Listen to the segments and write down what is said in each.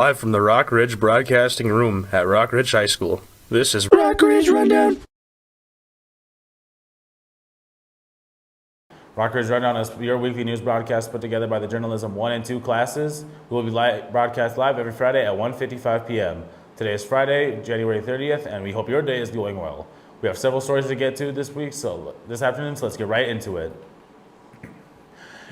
live from the Rock Ridge Broadcasting Room at Rock Ridge High School. This is Rock Ridge Rundown. Rock Ridge Rundown is your weekly news broadcast put together by the Journalism 1 and 2 classes. We will be broadcast live every Friday at 1:55 p.m. Today is Friday, January 30th, and we hope your day is going well. We have several stories to get to this week, so let's get right into it.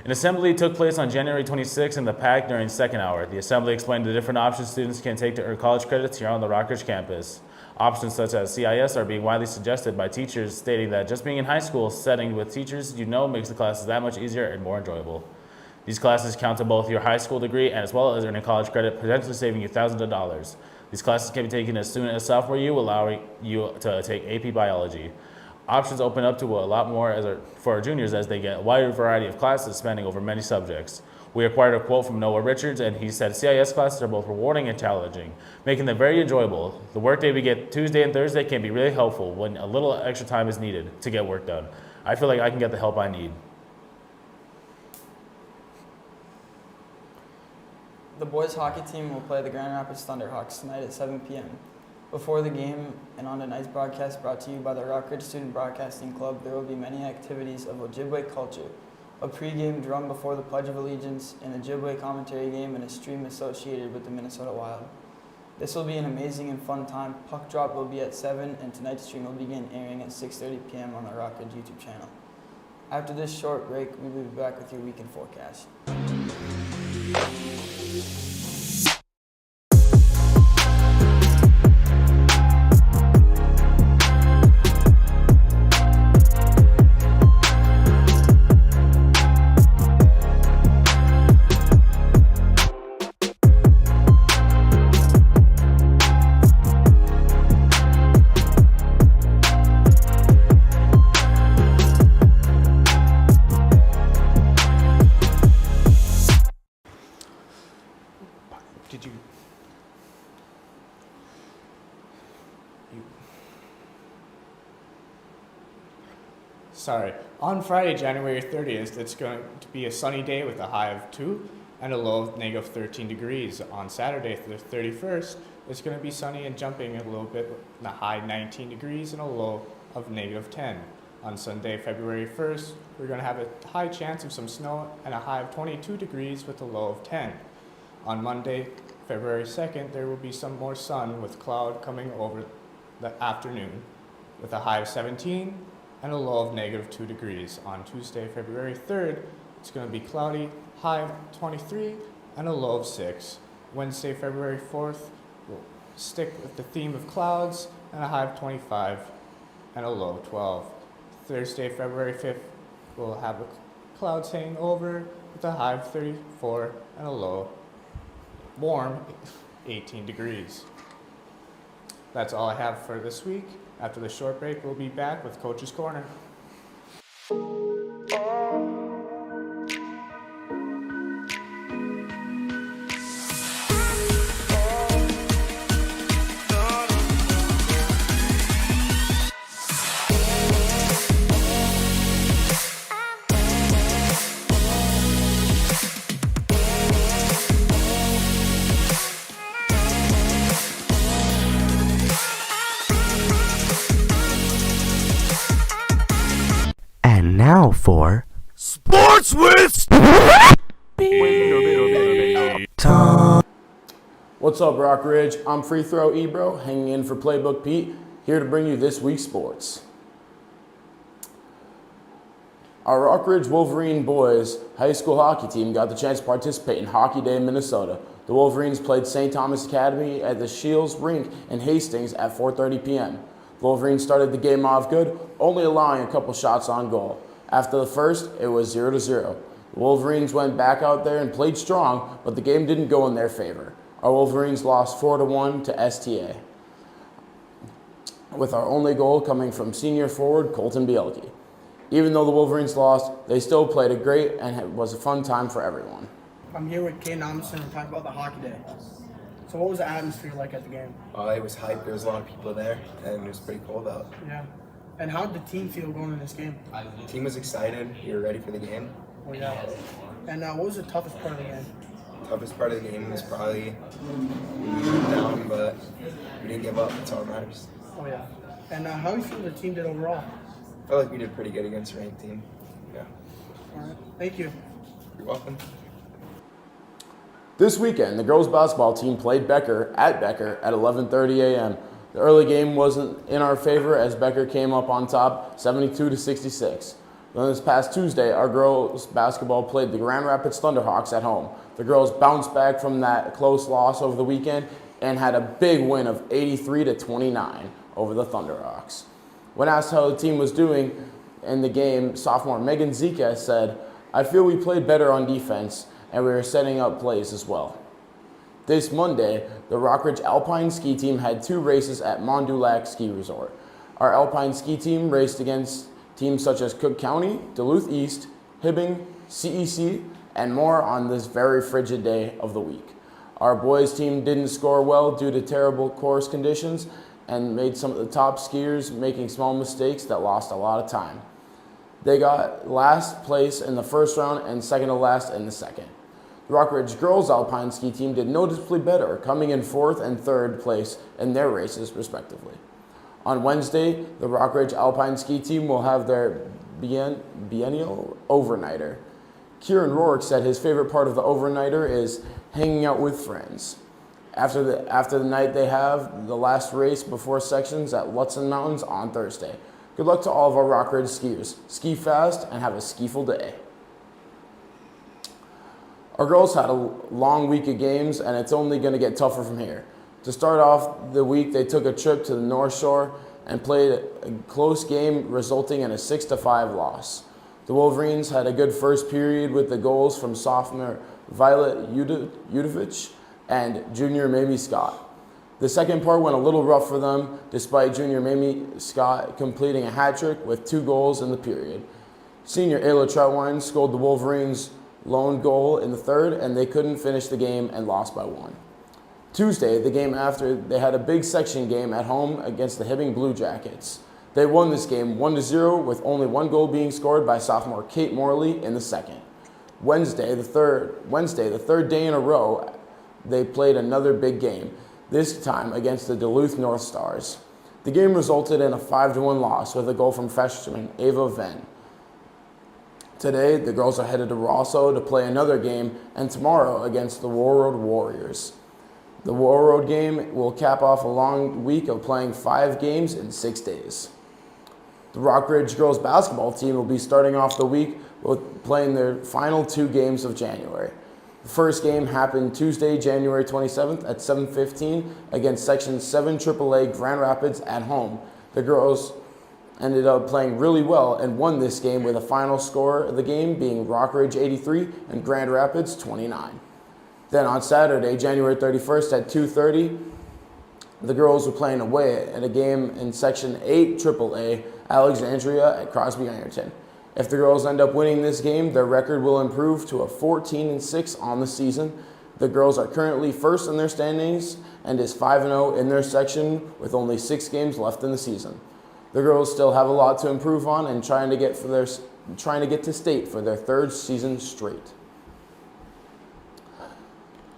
An assembly took place on January 26th in the PAC during second hour. The assembly explained the different options students can take to earn college credits here on the Rock Ridge campus. Options such as CIS are being widely suggested by teachers, stating that just being in high school setting with teachers you know makes the classes that much easier and more enjoyable. These classes count to both your high school degree and as well as earning college credit, potentially saving you thousands of dollars. These classes can be taken as soon as sophomore year, allowing you to take AP Biology. Options open up to a lot more for our juniors as they get a wider variety of classes spanning over many subjects. We acquired a quote from Noah Richards, and he said CIS classes are both rewarding and challenging, making them very enjoyable. The workday we get Tuesday and Thursday can be really helpful when a little extra time is needed to get work done. I feel like I can get the help I need. The boys hockey team will play the Grand Rapids Thunderhawks tonight at 7 p.m. Before the game and on tonight's broadcast brought to you by the Rock Ridge Student Broadcasting Club, there will be many activities of Ojibwe culture. A pre-game drum before the Pledge of Allegiance, an Ojibwe commentary game, and a stream associated with the Minnesota Wild. This will be an amazing and fun time. Puck drop will be at 7, and tonight's stream will begin airing at 6:30 p.m. on the Rock Ridge YouTube channel. After this short break, we will be back with your weekend forecast. On Friday, January 30th, it's going to be a sunny day with a high of 2 and a low of negative 13 degrees. On Saturday, the 31st, it's going to be sunny and jumping a little bit with a high 19 degrees and a low of negative 10. On Sunday, February 1st, we're going to have a high chance of some snow and a high of 22 degrees with a low of 10. On Monday, February 2nd, there will be some more sun with cloud coming over the afternoon with a high of 17 and a low of negative 2 degrees. On Tuesday, February 3rd, it's going to be cloudy, high of 23 and a low of 6. Wednesday, February 4th, we'll stick with the theme of clouds and a high of 25 and a low of 12. Thursday, February 5th, we'll have clouds hanging over with a high of 34 and a low warm 18 degrees. That's all I have for this week. After the short break, we'll be back with Coach's Corner. Now for Sports with Tom. What's up, Rock Ridge? I'm Free Throw Ebro, hanging in for Playbook Pete, here to bring you this week's sports. Our Rock Ridge Wolverine boys high school hockey team got the chance to participate in Hockey Day in Minnesota. The Wolverines played St. Thomas Academy at the Shields Rink in Hastings at 4:30 p.m. The Wolverines started the game off good, only allowing a couple shots on goal. After the first, it was 0-0. The Wolverines went back out there and played strong, but the game didn't go in their favor. Our Wolverines lost 4-1 to STA, with our only goal coming from senior forward Colton Bielke. Even though the Wolverines lost, they still played it great and it was a fun time for everyone. I'm here with Kane Amundsen and talking about the Hockey Day. So what was the atmosphere like at the game? It was hype. There was a lot of people there, and it was pretty cold out. Yeah. And how did the team feel going in this game? The team was excited. We were ready for the game. Oh, yeah. And what was the toughest part of the game? toughest part of the game was probably when we went down, but we didn't give up. That's all that matters. Oh, yeah. And how do you feel the team did overall? I felt like we did pretty good against a ranked team. Yeah. All right. Thank you. You're welcome. This weekend, the girls basketball team played Becker at 11:30 a.m. The early game wasn't in our favor as Becker came up on top 72-66. Then this past Tuesday, our girls basketball played the Grand Rapids Thunderhawks at home. The girls bounced back from that close loss over the weekend and had a big win of 83-29 over the Thunderhawks. When asked how the team was doing in the game, sophomore Megan Zika said, "I feel we played better on defense and we were setting up plays as well." This Monday, the Rockridge Alpine Ski Team had 2 races at Mont du Lac Ski Resort. Our Alpine Ski Team raced against teams such as Cook County, Duluth East, Hibbing, CEC, and more on this very frigid day of the week. Our boys team didn't score well due to terrible course conditions and made some of the top skiers making small mistakes that lost a lot of time. They got last place in the first round and second to last in the second. The Rockridge Girls Alpine Ski Team did noticeably better, coming in 4th and 3rd place in their races respectively. On Wednesday, the Rockridge Alpine Ski Team will have their biennial overnighter. Kieran Rourke said his favorite part of the overnighter is hanging out with friends. After the night, they have the last race before sections at Lutzen Mountains on Thursday. Good luck to all of our Rockridge skiers. Ski fast and have a skiful day. Our girls had a long week of games, and it's only going to get tougher from here. To start off the week, they took a trip to the North Shore and played a close game, resulting in a 6-5 loss. The Wolverines had a good first period with the goals from sophomore Violet Udovich and junior Mamie Scott. The second part went a little rough for them, despite junior Mamie Scott completing a hat trick with 2 goals in the period. Senior Ayla Troutwine scored the Wolverines' lone goal in the third, and they couldn't finish the game and lost by 1. Tuesday, the game after, they had a big section game at home against the Hibbing Blue Jackets. They won this game 1-0 with only 1 goal being scored by sophomore Kate Morley in the second. Wednesday, the third day in a row, they played another big game, this time against the Duluth North Stars. The game resulted in a 5-1 loss with a goal from freshman Ava Venn. Today, the girls are headed to Rosso to play another game, and tomorrow against the Warroad Warriors. The Warroad game will cap off a long week of playing 5 games in 6 days. The Rockridge girls basketball team will be starting off the week with playing their final 2 games of January. The first game happened Tuesday, January 27th at 7:15 against Section 7 AAA Grand Rapids at home. The girls ended up playing really well and won this game with a final score of the game being Rockridge 83 and Grand Rapids 29. Then on Saturday, January 31st at 2:30, the girls were playing away at a game in Section 8 AAA Alexandria at Crosby Ironton. If the girls end up winning this game, their record will improve to a 14-6 on the season. The girls are currently first in their standings and is 5-0 in their section with only 6 games left in the season. The girls still have a lot to improve on and trying to get to state for their 3rd season straight.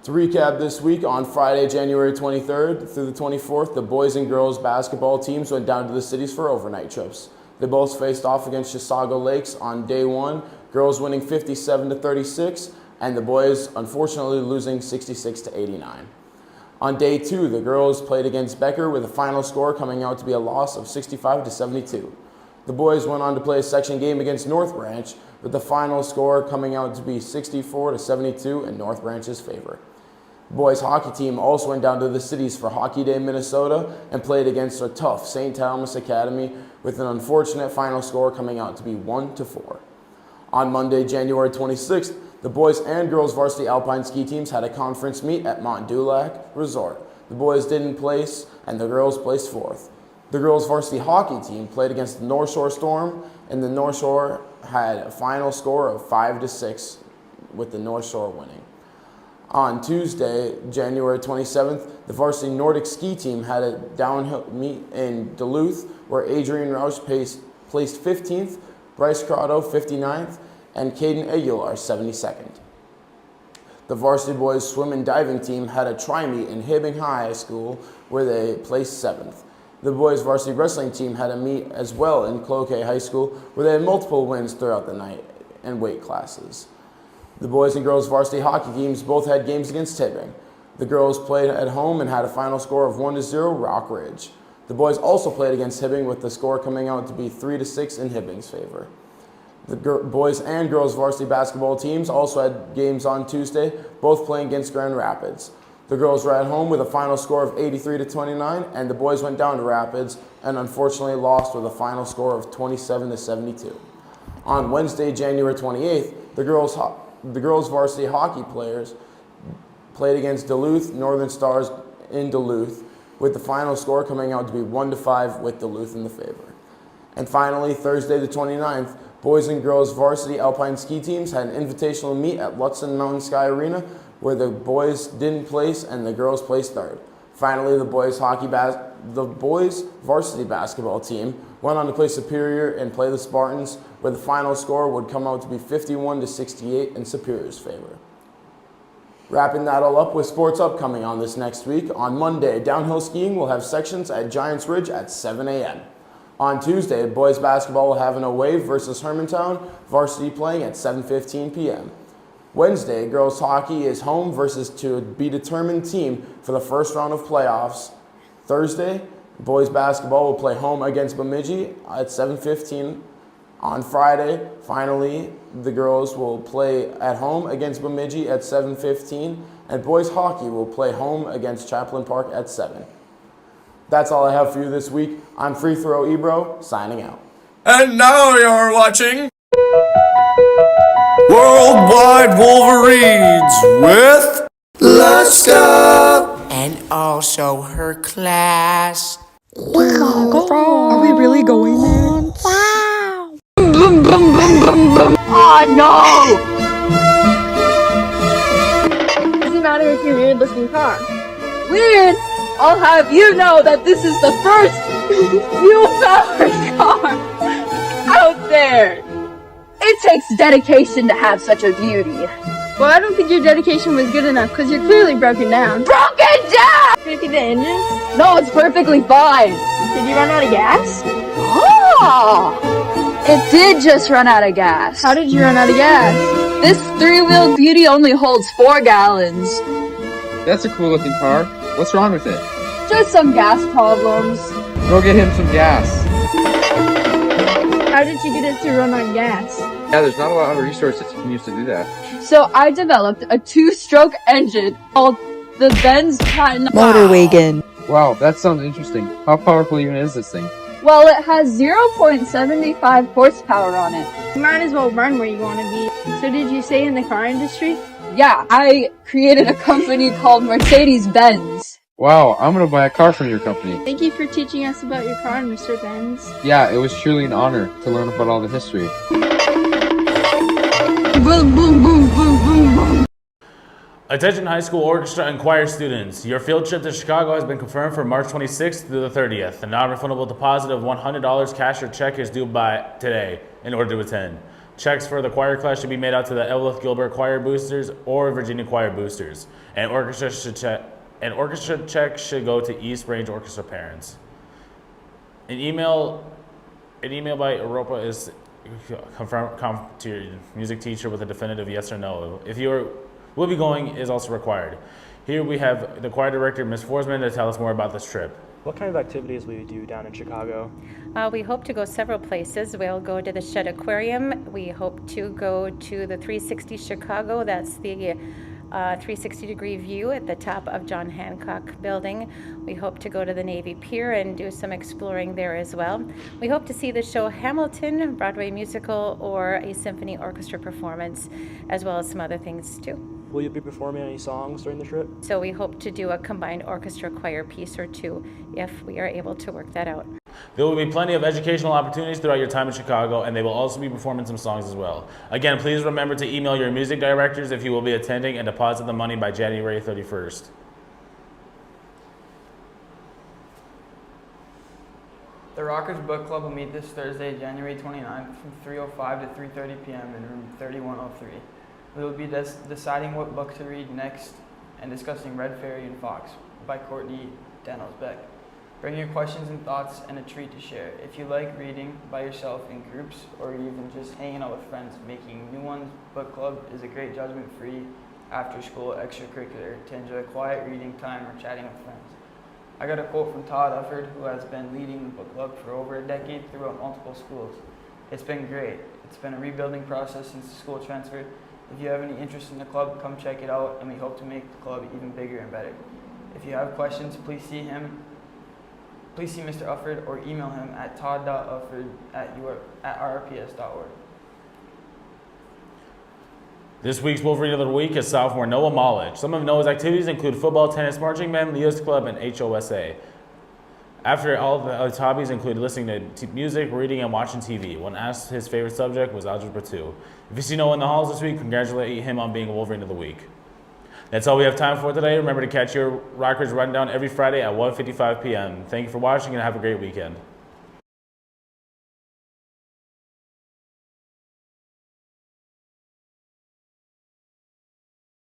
To recap this week, on Friday, January 23rd through the 24th, the boys and girls basketball teams went down to the cities for overnight trips. They both faced off against Chisago Lakes on day 1, girls winning 57-36, and the boys unfortunately losing 66-89. On day 2, the girls played against Becker with a final score coming out to be a loss of 65-72. The boys went on to play a section game against North Branch with the final score coming out to be 64-72 in North Branch's favor. The boys hockey team also went down to the cities for Hockey Day, Minnesota, and played against a tough St. Thomas Academy with an unfortunate final score coming out to be 1-4. On Monday, January 26th, the boys and girls varsity alpine ski teams had a conference meet at Mont du Lac Resort. The boys didn't place, and the girls placed 4th. The girls varsity hockey team played against the North Shore Storm, and the North Shore had a final score of 5-6, with the North Shore winning. On Tuesday, January 27th, the varsity Nordic ski team had a downhill meet in Duluth, where Adrian Roush placed 15th, Bryce Crotto 59th, and Caden Aguilar 72nd. The varsity boys swim and diving team had a tri-meet in Hibbing High School where they placed 7th. The boys varsity wrestling team had a meet as well in Cloquet High School where they had multiple wins throughout the night in weight classes. The boys and girls varsity hockey teams both had games against Hibbing. The girls played at home and had a final score of 1-0 Rock Ridge. The boys also played against Hibbing with the score coming out to be 3-6 in Hibbing's favor. The boys and girls varsity basketball teams also had games on Tuesday, both playing against Grand Rapids. The girls were at home with a final score of 83-29, and the boys went down to Rapids and unfortunately lost with a final score of 27-72. On Wednesday, January 28th, the girls varsity hockey players played against Duluth Northern Stars in Duluth, with the final score coming out to be 1-5 with Duluth in the favor. And finally, Thursday the 29th, boys and girls varsity alpine ski teams had an invitational meet at Lutzen Mountain Sky Arena where the boys didn't place and the girls placed third. Finally, the boys varsity basketball team went on to play Superior and play the Spartans, where the final score would come out to be 51-68 in Superior's favor. Wrapping that all up with sports upcoming on this next week. On Monday, downhill skiing will have sections at Giants Ridge at 7 a.m. On Tuesday, boys basketball will have an away versus Hermantown, varsity playing at 7:15 p.m. Wednesday, girls hockey is home versus to be determined team for the first round of playoffs. Thursday, boys basketball will play home against Bemidji at 7:15. On Friday, finally, the girls will play at home against Bemidji at 7:15, and boys hockey will play home against Chaplin Park at 7. That's all I have for you this week. I'm Free Throw Ebro, signing out. And now you're watching Worldwide Wolverines with Let's Go! And also her class. Are we really going there? Doesn't matter if you're weird looking car. Weird! I'll have you know that this is the first fuel-powered car out there! It takes dedication to have such a beauty. Well, I don't think your dedication was good enough because you're clearly broken down. Broken down! Did you see the engine? No, it's perfectly fine. Did you run out of gas? Oh! It did just run out of gas. How did you run out of gas? This three-wheeled beauty only holds 4 gallons. That's a cool looking car. What's wrong with it? Just some gas problems. Go get him some gas. How did you get it to run on gas? Yeah, there's not a lot of resources you can use to do that. So I developed a 2-stroke engine called the Benz Patent Motor Wagon. Wow, that sounds interesting. How powerful even is this thing? Well, it has 0.75 horsepower on it. You might as well run where you want to be. So did you say in the car industry? Yeah, I created a company called Mercedes-Benz. Wow, I'm gonna buy a car from your company. Thank you for teaching us about your car, Mr. Benz. Yeah, it was truly an honor to learn about all the history. Boom, boom, boom, boom, boom, boom. Attention high school orchestra and choir students. Your field trip to Chicago has been confirmed for March 26th through the 30th. A non-refundable deposit of $100 cash or check is due by today in order to attend. Checks for the choir class should be made out to the Evelyn Gilbert Choir Boosters or Virginia Choir Boosters. An orchestra check should go to East Range Orchestra parents. An email by Europa is confirm to your music teacher with a definitive yes or no. If you will be going is also required. Here we have the choir director, Ms. Forsman, to tell us more about this trip. What kind of activities will you do down in Chicago? We hope to go several places. We'll go to the Shed Aquarium. We hope to go to the 360 Chicago. That's the 360-degree view at the top of John Hancock Building. We hope to go to the Navy Pier and do some exploring there as well. We hope to see the show Hamilton, Broadway musical, or a symphony orchestra performance, as well as some other things too. Will you be performing any songs during the trip? So we hope to do a combined orchestra choir piece or two if we are able to work that out. There will be plenty of educational opportunities throughout your time in Chicago, and they will also be performing some songs as well. Again, please remember to email your music directors if you will be attending and deposit the money by January 31st. The Rockers Book Club will meet this Thursday, January 29th from 3:05 to 3:30 p.m. in room 3103. We will be deciding what book to read next and discussing Red Fairy and Fox by Courtney Danos-Beck. Bring your questions and thoughts and a treat to share. If you like reading by yourself in groups or even just hanging out with friends, making new ones book club is a great judgment-free after-school extracurricular to enjoy quiet reading time or chatting with friends. I got a quote from Todd Ufford, who has been leading the book club for over a decade throughout multiple schools. It's been great. It's been a rebuilding process since the school transfer. If you have any interest in the club, come check it out, and we hope to make the club even bigger and better. If you have questions, please see Mr. Ufford or email him at todd.ufford@rrps.org. This week's Wolverine of the Week is sophomore Noah Molich. Some of Noah's activities include football, tennis, marching band, Leo's Club, and HOSA. After all of his hobbies included listening to music, reading, and watching TV. When asked his favorite subject was Algebra 2. If you see Noah in the halls this week, congratulate him on being a Wolverine of the Week. That's all we have time for today. Remember to catch your Rockridge Rundown every Friday at 1:55 p.m. Thank you for watching and have a great weekend.